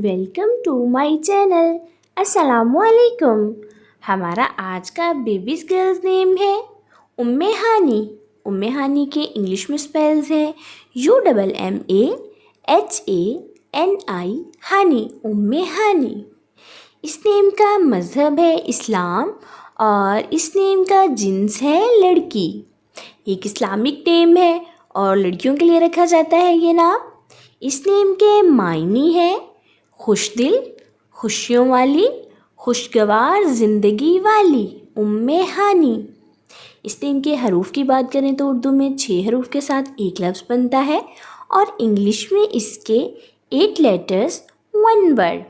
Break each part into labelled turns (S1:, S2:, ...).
S1: Welcome to my channel. अस्सलामुअलैकुम। हमारा आज का बेबीज़ गर्ल्स नेम है उम्मे हानी। उम्मे हानी के इंग्लिश में स्पेल्स हैं UMMAHANI हानी, उम्मे हानी। इस नेम का मज़हब है इस्लाम और इस नेम का जिन्स है लड़की। एक इस्लामिक नेम है और लड़कियों के लिए रखा जाता है ये नाम। इस नेम के मायने हैं खुशदिल, खुशियों वाली, खुशगवार ज़िंदगी वाली, उम्मे हानी। इस नेम के हरूफ की बात करें तो उर्दू में 6 हरूफ के साथ एक लफ्ज़ बनता है और इंग्लिश में इसके 8 लेटर्स 1 वर्ड।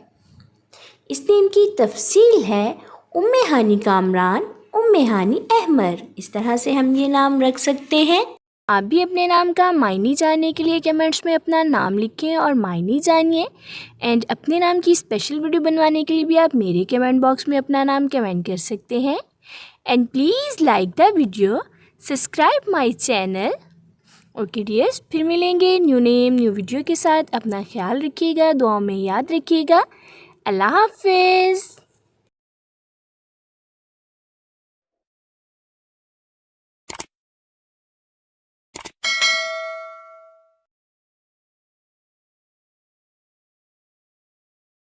S1: इस नेम की तफसील है उम्मे हानी कामरान, उम्मे हानी अहमर। इस तरह से हम ये नाम रख सकते हैं। आप भी अपने नाम का मायने जानने के लिए कमेंट्स में अपना नाम लिखें और मायने जानिए। एंड अपने नाम की स्पेशल वीडियो बनवाने के लिए भी आप मेरे कमेंट बॉक्स में अपना नाम कमेंट कर सकते हैं। And please like the video, subscribe my channel. Okay dears, फिर मिलेंगे न्यू नेम न्यू वीडियो के साथ। अपना ख्याल रखिएगा, दुआओं में याद रखिएगा। अल्लाह हाफिज़।